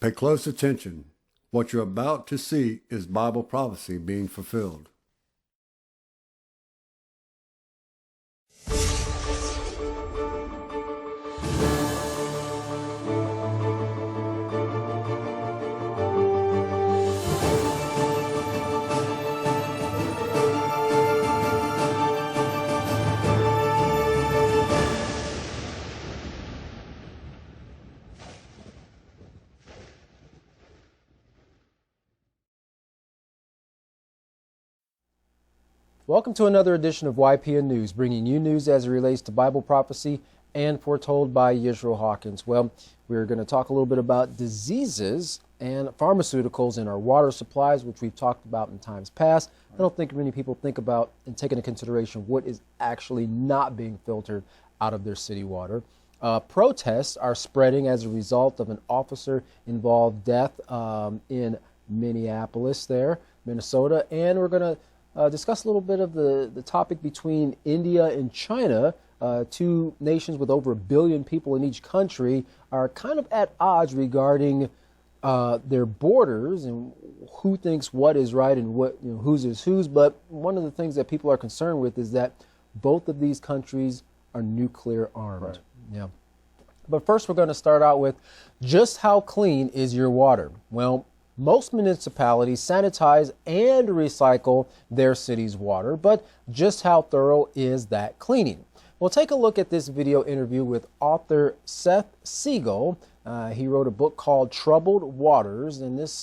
Pay close attention. What you're about to see is Bible prophecy being fulfilled. Welcome to another edition of YPN News, bringing you news as it relates to Bible prophecy and foretold by Yisrael Hawkins. Well, we're going to talk a little bit about diseases and pharmaceuticals in our water supplies, which we've talked about in times past. I don't think many people think about and take into consideration what is actually not being filtered out of their city water. Protests are spreading as a result of an officer-involved death in Minneapolis there, Minnesota, and we're going to discuss a little bit of the topic between India and China. Two nations with over 1 billion people in each country are kind of at odds regarding their borders and who thinks what is right and what, whose is whose. But one of the things that people are concerned with is that both of these countries are nuclear armed. Right. Yeah. But first, we're going to start out with just how clean is your water? Well, most municipalities sanitize and recycle their city's water, but just how thorough is that cleaning? We'll take a look at this video interview with author Seth Siegel. He wrote a book called Troubled Waters, and this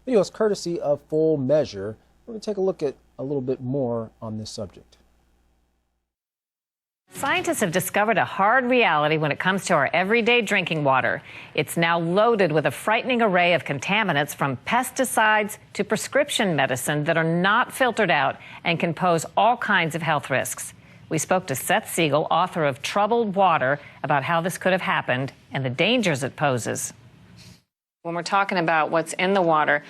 video is courtesy of Full Measure. We're going to take a look at a little bit more on this subject. Scientists have discovered a hard reality when it comes to our everyday drinking water. It's now loaded with a frightening array of contaminants, from pesticides to prescription medicine, that are not filtered out and can pose all kinds of health risks. We spoke to Seth Siegel, author of Troubled Water, about how this could have happened and the dangers it poses. When we're talking about what's in the water,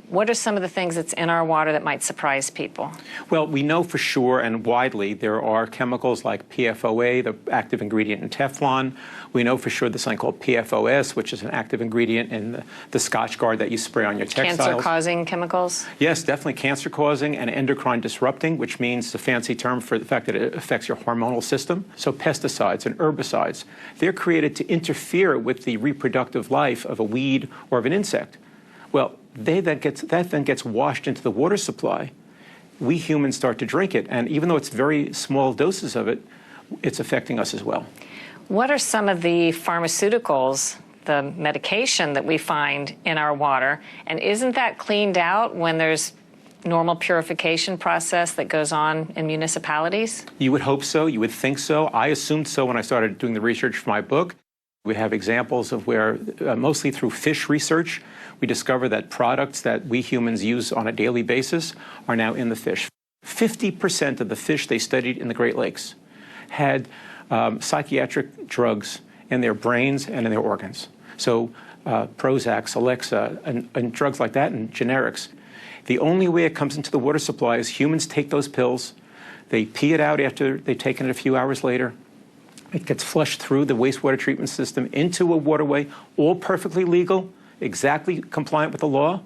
what are some of the things that's in our water that might surprise people? Well, we know for sure and widely there are chemicals like PFOA, the active ingredient in Teflon. We know for sure there's something called PFOS, which is an active ingredient in the Scotch Guard that you spray on your textiles. Cancer-causing chemicals? Yes, definitely cancer-causing and endocrine disrupting, which means the fancy term for the fact that it affects your hormonal system. So pesticides and herbicides, they're created to interfere with the reproductive life of a weed or of an insect. Well, that then gets washed into the water supply. We humans start to drink it, and even though it's very small doses of it, it's affecting us as well. What are some of the pharmaceuticals, the medication that we find in our water, and isn't that cleaned out when there's normal purification process that goes on in municipalities? You would hope so. You would think so. I assumed so when I started doing the research for my book. We have examples of where, mostly through fish research, we discover that products that we humans use on a daily basis are now in the fish. 50% of the fish they studied in the Great Lakes had psychiatric drugs in their brains and in their organs. So Prozac, Alexa, and drugs like that, and generics. The only way it comes into the water supply is humans take those pills, they pee it out after they've taken it a few hours later. It gets flushed through the wastewater treatment system into a waterway, all perfectly legal, exactly compliant with the law.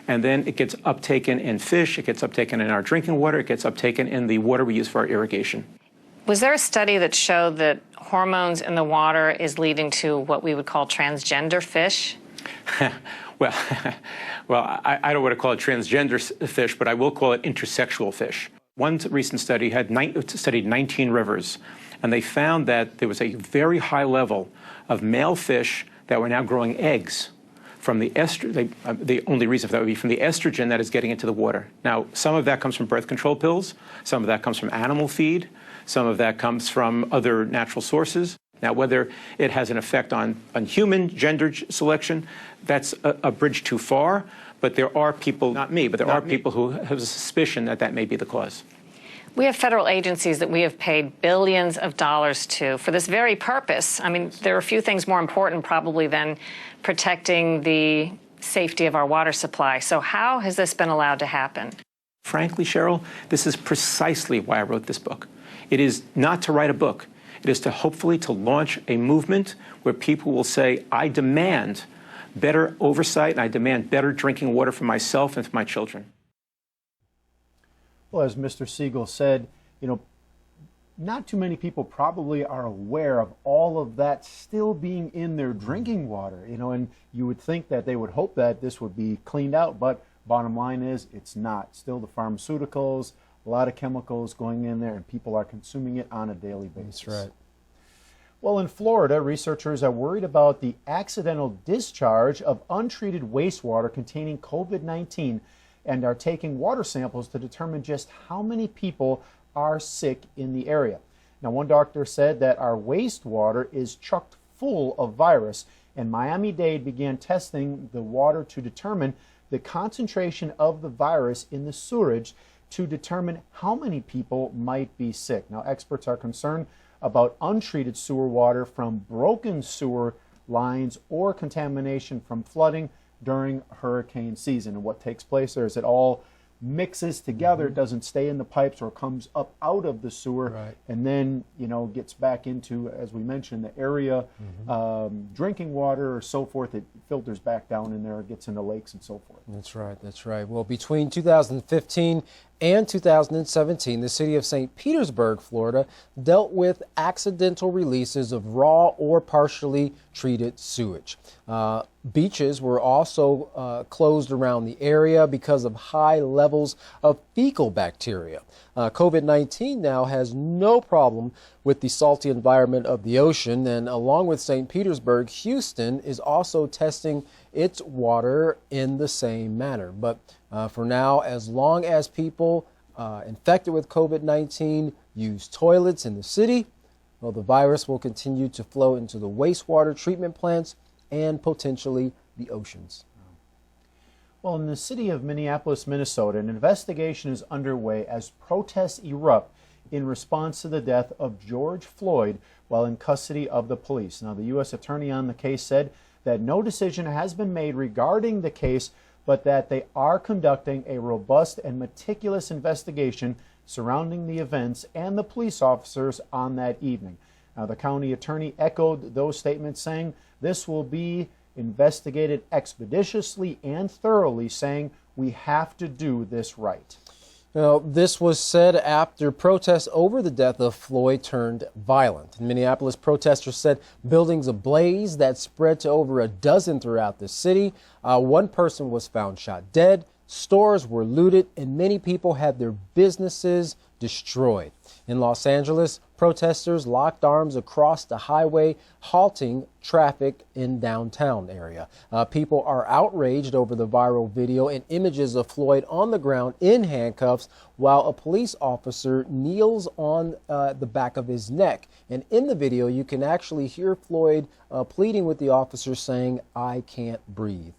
And then it gets uptaken in fish, it gets uptaken in our drinking water, it gets uptaken in the water we use for our irrigation. Was there a study that showed that hormones in the water is leading to what we would call transgender fish? Well, I don't want to call it transgender fish, but I will call it intersexual fish. One recent study studied 19 rivers, and they found that there was a very high level of male fish that were now growing eggs from the the only reason for that would be from the estrogen that is getting into the water. Now, some of that comes from birth control pills, some of that comes from animal feed, some of that comes from other natural sources. Now, whether it has an effect on human gender selection, that's a bridge too far, but there are people, not me, but there are people who have a suspicion that that may be the cause. We have federal agencies that we have paid billions of dollars to for this very purpose. I mean, there are a few things more important probably than protecting the safety of our water supply. So how has this been allowed to happen? Frankly, Cheryl, this is precisely why I wrote this book. It is not to write a book. It is to hopefully to launch a movement where people will say, I demand better oversight, and I demand better drinking water for myself and for my children. Well, as Mr. Siegel said, not too many people probably are aware of all of that still being in their drinking water, and you would think that they would hope that this would be cleaned out, but bottom line is it's not. Still the pharmaceuticals, a lot of chemicals going in there, and people are consuming it on a daily basis. That's right. Well, in Florida, researchers are worried about the accidental discharge of untreated wastewater containing COVID-19 and are taking water samples to determine just how many people are sick in the area. Now, one doctor said that our wastewater is chock full of virus, and Miami-Dade began testing the water to determine the concentration of the virus in the sewage to determine how many people might be sick. Now, experts are concerned about untreated sewer water from broken sewer lines or contamination from flooding during hurricane season. And what takes place there is it all mixes together. It doesn't stay in the pipes or comes up out of the sewer, Right. and then gets back into, as we mentioned, the area drinking water or so forth. It filters back down in there, gets into lakes and so forth. That's right. That's right. Well, between 2015 and 2017, the city of St. Petersburg, Florida, dealt with accidental releases of raw or partially treated sewage. Beaches were also closed around the area because of high levels of fecal bacteria. COVID-19 now has no problem with the salty environment of the ocean, and along with St. Petersburg, Houston is also testing its water in the same manner. But for now, as long as people infected with COVID-19 use toilets in the city, well, the virus will continue to flow into the wastewater treatment plants and potentially the oceans. Well, in the city of Minneapolis, Minnesota, an investigation is underway as protests erupt in response to the death of George Floyd while in custody of the police. Now, the U.S. attorney on the case said that no decision has been made regarding the case, but that they are conducting a robust and meticulous investigation surrounding the events and the police officers on that evening. Now, the county attorney echoed those statements, saying this will be investigated expeditiously and thoroughly, saying we have to do this right. Now, this was said after protests over the death of Floyd turned violent. In Minneapolis, protesters set buildings ablaze that spread to over a dozen throughout the city. One person was found shot dead. Stores were looted, and many people had their businesses destroyed. In Los Angeles, protesters locked arms across the highway, halting traffic in downtown area. People are outraged over the viral video and images of Floyd on the ground in handcuffs while a police officer kneels on the back of his neck. And in the video, you can actually hear Floyd pleading with the officer, saying, "I can't breathe."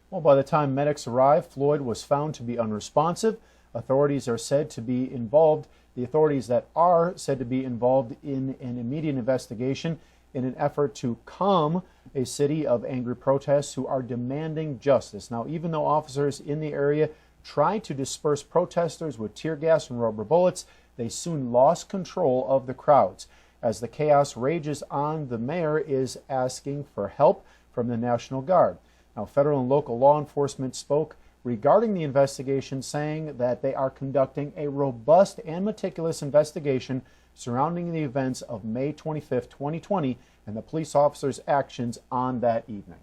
Well, by the time medics arrived, Floyd was found to be unresponsive. Authorities are said to be involved. The authorities that are said to be involved in an immediate investigation in an effort to calm a city of angry protests who are demanding justice. Now, even though officers in the area tried to disperse protesters with tear gas and rubber bullets, they soon lost control of the crowds. As the chaos rages on, the mayor is asking for help from the National Guard. Now, federal and local law enforcement spoke regarding the investigation, saying that they are conducting a robust and meticulous investigation surrounding the events of May 25th, 2020, and the police officers' actions on that evening.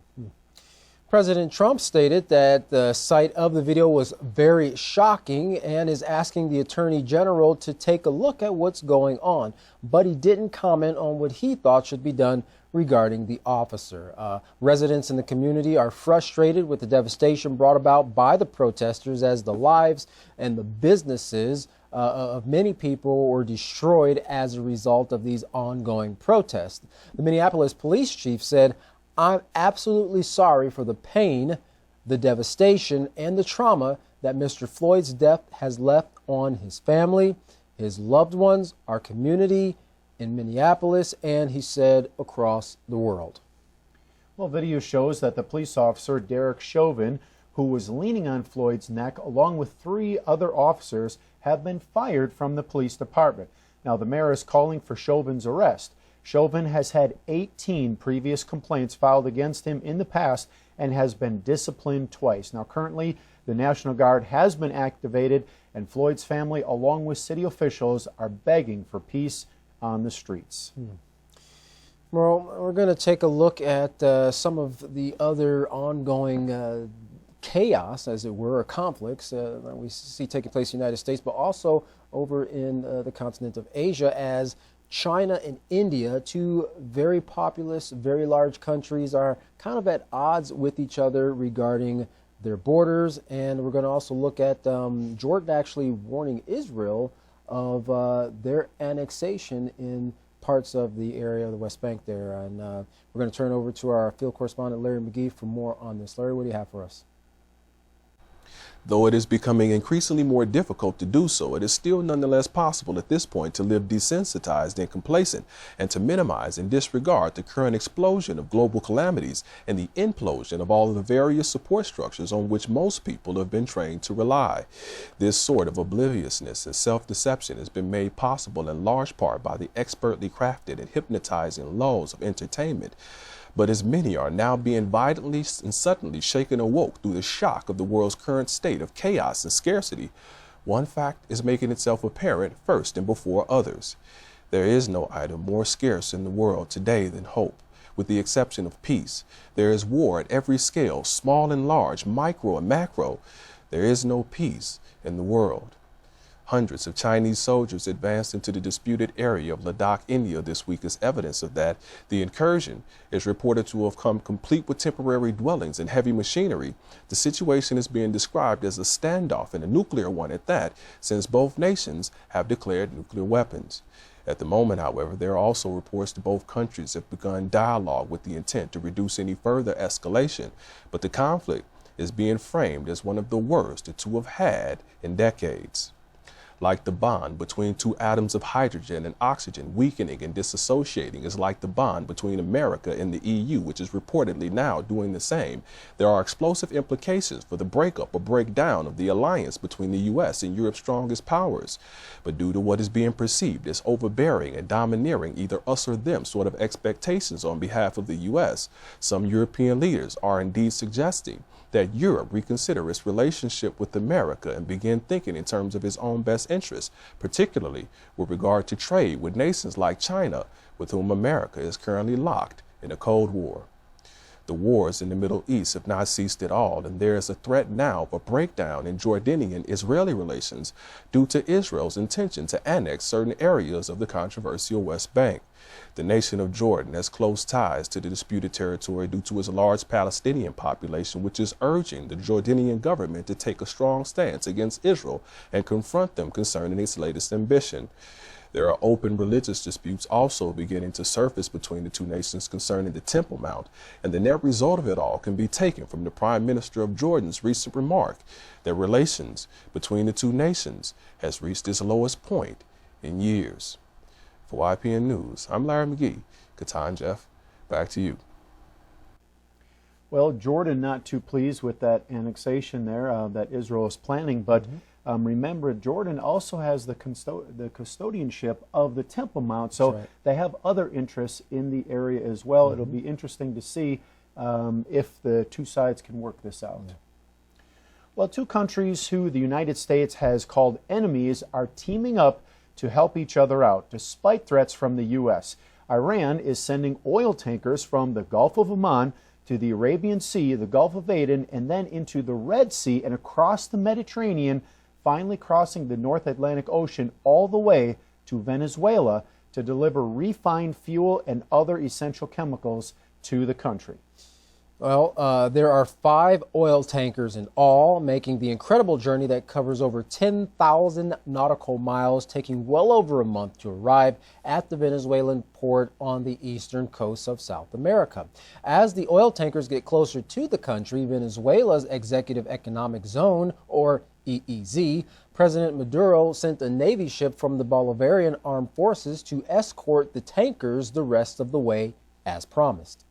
President Trump stated that the sight of the video was very shocking and is asking the Attorney General to take a look at what's going on, but he didn't comment on what he thought should be done regarding the officer. Residents in the community are frustrated with the devastation brought about by the protesters, as the lives and the businesses of many people were destroyed as a result of these ongoing protests. The Minneapolis police chief said, "I'm absolutely sorry for the pain, the devastation, and the trauma that Mr. Floyd's death has left on his family, his loved ones, our community in Minneapolis, and," he said, "across the world." Well, video shows that the police officer, Derek Chauvin, who was leaning on Floyd's neck, along with 3 other officers, have been fired from the police department. Now, the mayor is calling for Chauvin's arrest. Chauvin has had 18 previous complaints filed against him in the past and has been disciplined twice. Now, currently, the National Guard has been activated, and Floyd's family, along with city officials, are begging for peace on the streets. Well, we're going to take a look at some of the other ongoing chaos, as it were, or conflicts that we see taking place in the United States, but also over in the continent of Asia, as China and India, two very populous, very large countries, are kind of at odds with each other regarding their borders. And we're going to also look at Jordan actually warning Israel of their annexation in parts of the area of the West Bank there. And we're going to turn over to our field correspondent, Larry McGee, for more on this. Larry, what do you have for us? Though it is becoming increasingly more difficult to do so, it is still nonetheless possible at this point to live desensitized and complacent, and to minimize and disregard the current explosion of global calamities and the implosion of all of the various support structures on which most people have been trained to rely. This sort of obliviousness and self-deception has been made possible in large part by the expertly crafted and hypnotizing laws of entertainment. But as many are now being violently and suddenly shaken awoke through the shock of the world's current state of chaos and scarcity, one fact is making itself apparent first and before others. There is no item more scarce in the world today than hope, with the exception of peace. There is war at every scale, small and large, micro and macro. There is no peace in the world. Hundreds of Chinese soldiers advanced into the disputed area of Ladakh, India this week as evidence of that. The incursion is reported to have come complete with temporary dwellings and heavy machinery. The situation is being described as a standoff, and a nuclear one at that, since both nations have declared nuclear weapons. At the moment, however, there are also reports that both countries have begun dialogue with the intent to reduce any further escalation, but the conflict is being framed as one of the worst the two have had in decades. Like the bond between two atoms of hydrogen and oxygen weakening and disassociating is like the bond between America and the EU, which is reportedly now doing the same. There are explosive implications for the breakup or breakdown of the alliance between the U.S. and Europe's strongest powers. But due to what is being perceived as overbearing and domineering either us or them sort of expectations on behalf of the U.S., some European leaders are indeed suggesting that Europe reconsider its relationship with America and begin thinking in terms of its own best interests, particularly with regard to trade with nations like China, with whom America is currently locked in a Cold War. The wars in the Middle East have not ceased at all, and there is a threat now of a breakdown in Jordanian-Israeli relations due to Israel's intention to annex certain areas of the controversial West Bank. The nation of Jordan has close ties to the disputed territory due to its large Palestinian population, which is urging the Jordanian government to take a strong stance against Israel and confront them concerning its latest ambition. There are open religious disputes also beginning to surface between the two nations concerning the Temple Mount, and the net result of it all can be taken from the Prime Minister of Jordan's recent remark that relations between the two nations has reached its lowest point in years. For YPN News, I'm Larry McGee. Good time, Jeff. Back to you. Well, Jordan not too pleased with that annexation there that Israel is planning, but remember, Jordan also has the custodianship of the Temple Mount, so right. They have other interests in the area as well. It'll be interesting to see if the two sides can work this out. Well, two countries who the United States has called enemies are teaming up to help each other out, despite threats from the U.S. Iran is sending oil tankers from the Gulf of Oman to the Arabian Sea, the Gulf of Aden, and then into the Red Sea and across the Mediterranean, finally crossing the North Atlantic Ocean all the way to Venezuela to deliver refined fuel and other essential chemicals to the country. Well, there are 5 oil tankers in all, making the incredible journey that covers over 10,000 nautical miles, taking well over a month to arrive at the Venezuelan port on the eastern coast of South America. As the oil tankers get closer to the country, Venezuela's Executive Economic Zone, or EEZ, President Maduro sent a Navy ship from the Bolivarian Armed Forces to escort the tankers the rest of the way, as promised.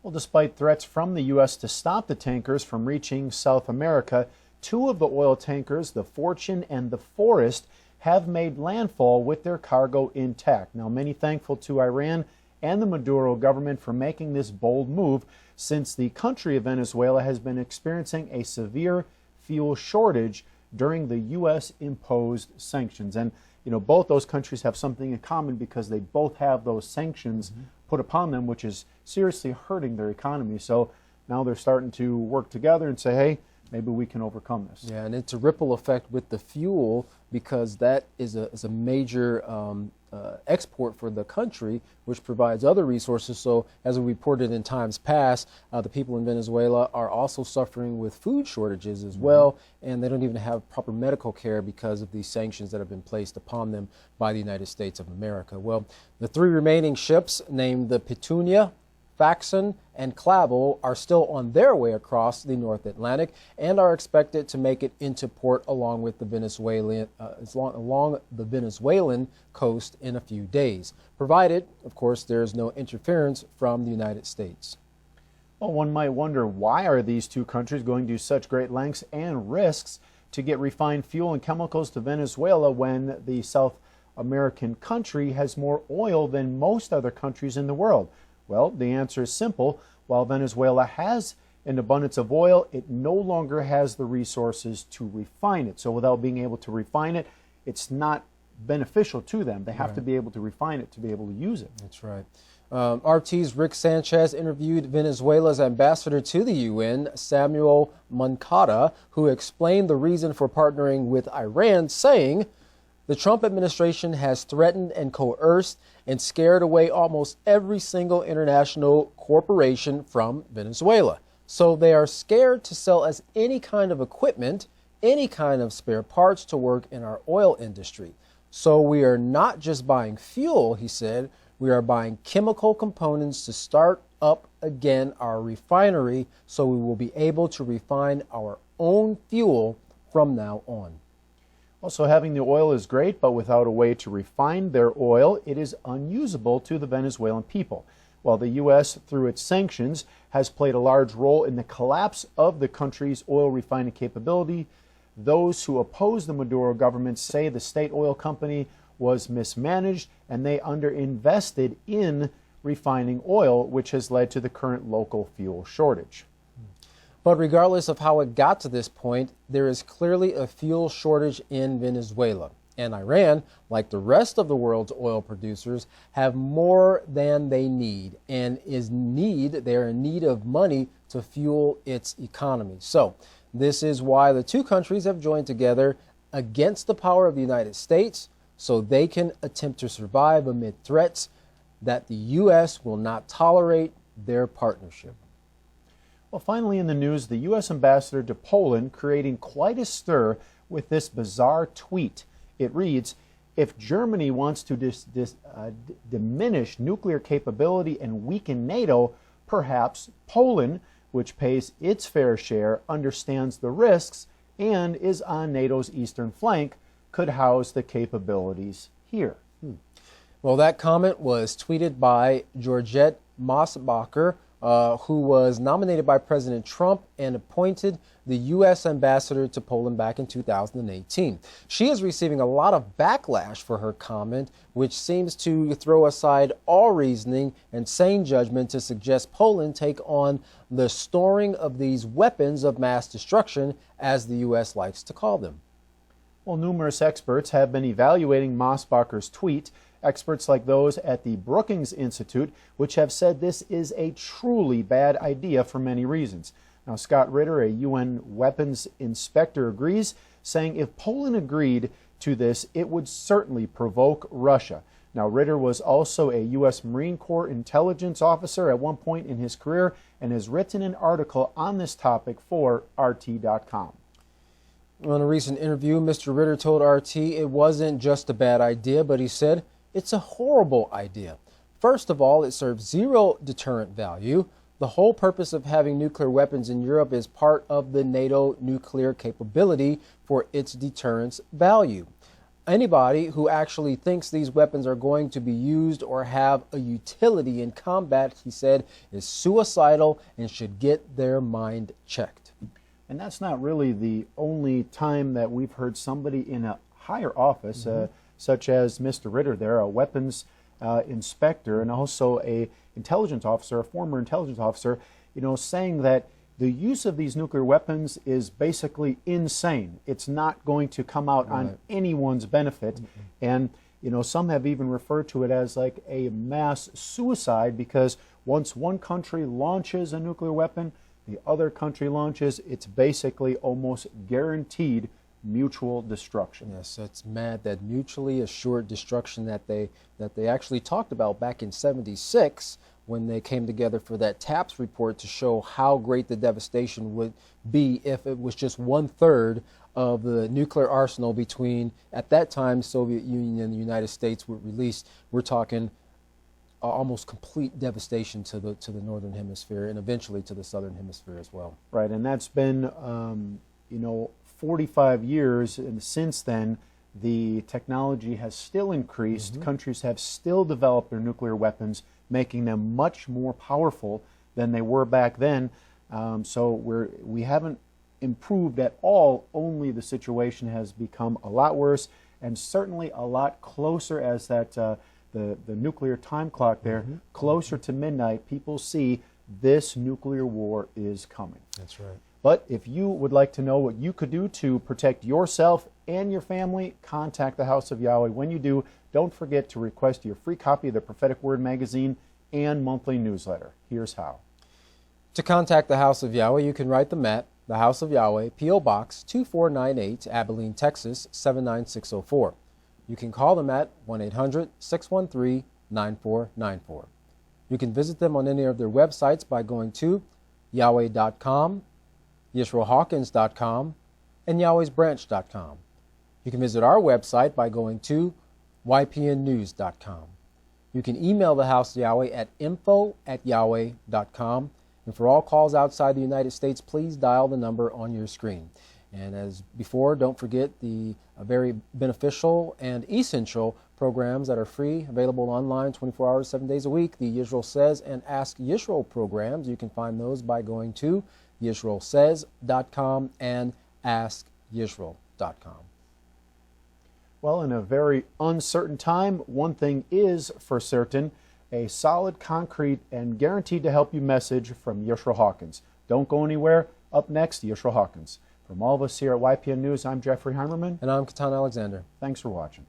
Well, despite threats from the U.S. to stop the tankers from reaching South America, 2 of the oil tankers, the Fortune and the Forest, have made landfall with their cargo intact. Now, many thankful to Iran and the Maduro government for making this bold move, since the country of Venezuela has been experiencing a severe fuel shortage during the U.S. imposed sanctions. And, you know, both those countries have something in common because they both have those sanctions put upon them, which is seriously hurting their economy. So now they're starting to work together and say, hey, maybe we can overcome this. Yeah, and it's a ripple effect with the fuel, because that is a major export for the country, which provides other resources. So as we reported in times past, the people in Venezuela are also suffering with food shortages as well, and they don't even have proper medical care because of these sanctions that have been placed upon them by the United States of America. Well, the 3 remaining ships, named the Petunia, Faxon, and Clavel, are still on their way across the North Atlantic and are expected to make it into port along with the Venezuelan coast in a few days, provided, of course, there is no interference from the United States. Well, one might wonder, why are these two countries going to such great lengths and risks to get refined fuel and chemicals to Venezuela when the South American country has more oil than most other countries in the world? Well, the answer is simple. While Venezuela has an abundance of oil, it no longer has the resources to refine it. So without being able to refine it, it's not beneficial to them. They have to be able to refine it to be able to use it. That's right. RT's Rick Sanchez interviewed Venezuela's ambassador to the UN, Samuel Moncada, who explained the reason for partnering with Iran, saying, "The Trump administration has threatened and coerced and scared away almost every single international corporation from Venezuela. So they are scared to sell us any kind of equipment, any kind of spare parts to work in our oil industry. So we are not just buying fuel," he said, "we are buying chemical components to start up again our refinery so we will be able to refine our own fuel from now on." Also, having the oil is great, but without a way to refine their oil, it is unusable to the Venezuelan people. While the U.S., through its sanctions, has played a large role in the collapse of the country's oil refining capability, those who oppose the Maduro government say the state oil company was mismanaged and they underinvested in refining oil, which has led to the current local fuel shortage. But regardless of how it got to this point, there is clearly a fuel shortage in Venezuela. And Iran, like the rest of the world's oil producers, have more than they need and they're in need of money to fuel its economy. So this is why the two countries have joined together against the power of the United States, so they can attempt to survive amid threats that the U.S. will not tolerate their partnership. Well, finally in the news, the U.S. ambassador to Poland creating quite a stir with this bizarre tweet. It reads, "If Germany wants to diminish nuclear capability and weaken NATO, perhaps Poland, which pays its fair share, understands the risks, and is on NATO's eastern flank, could house the capabilities here." Well, that comment was tweeted by Georgette Mosbacher, who was nominated by President Trump and appointed the U.S. ambassador to Poland back in 2018. She is receiving a lot of backlash for her comment, which seems to throw aside all reasoning and sane judgment to suggest Poland take on the storing of these weapons of mass destruction, as the U.S. likes to call them. Well, numerous experts have been evaluating Mosbacher's tweet. Experts like those at the Brookings Institute, which have said this is a truly bad idea for many reasons. Now, Scott Ritter, a UN weapons inspector, agrees, saying if Poland agreed to this, it would certainly provoke Russia. Now, Ritter was also a U.S. Marine Corps intelligence officer at one point in his career and has written an article on this topic for RT.com. In a recent interview, Mr. Ritter told RT it wasn't just a bad idea, but he said, "It's a horrible idea. First of all, it serves zero deterrent value. The whole purpose of having nuclear weapons in Europe is part of the NATO nuclear capability for its deterrence value. Anybody who actually thinks these weapons are going to be used or have a utility in combat," he said, "is suicidal and should get their mind checked." And that's not really the only time that we've heard somebody in a higher office, such as Mr. Ritter there, a weapons inspector, and also a intelligence officer, a former intelligence officer, saying that the use of these nuclear weapons is basically insane. It's not going to come out on anyone's benefit. And some have even referred to it as like a mass suicide, because once one country launches a nuclear weapon, the other country launches, it's basically almost guaranteed mutual destruction. Yes, it's mad, that mutually assured destruction that they actually talked about back in '76 when they came together for that TAPS report to show how great the devastation would be if it was just 1/3 of the nuclear arsenal between, at that time, Soviet Union and the United States were released. We're talking almost complete devastation to the northern hemisphere and eventually to the southern hemisphere as well. Right, and that's been 45 years, and since then the technology has still increased. Countries have still developed their nuclear weapons, making them much more powerful than they were back then. So we haven't improved at all. Only the situation has become a lot worse, and certainly a lot closer, as that the nuclear time clock there, closer to midnight, people see this nuclear war is coming. That's right. But if you would like to know what you could do to protect yourself and your family, contact the House of Yahweh. When you do, don't forget to request your free copy of the Prophetic Word magazine and monthly newsletter. Here's how. To contact the House of Yahweh, you can write them at the House of Yahweh, P.O. Box 2498, Abilene, Texas 79604. You can call them at 1-800-613-9494. You can visit them on any of their websites by going to Yahweh.com, YisraelHawkins.com, and Yahweh'sBranch.com. You can visit our website by going to YPNnews.com. You can email the House of Yahweh at info@yahweh.com. And for all calls outside the United States, please dial the number on your screen. And as before, don't forget the very beneficial and essential programs that are free, available online 24 hours, 7 days a week. The Yisrael Says and Ask Yisrael programs. You can find those by going to YisraelSays.com and AskYisrael.com. Well, in a very uncertain time, one thing is for certain: a solid, concrete, and guaranteed to help you message from Yisrael Hawkins. Don't go anywhere. Up next, Yisrael Hawkins. From all of us here at YPN News, I'm Jeffrey Heimerman. And I'm Katan Alexander. Thanks for watching.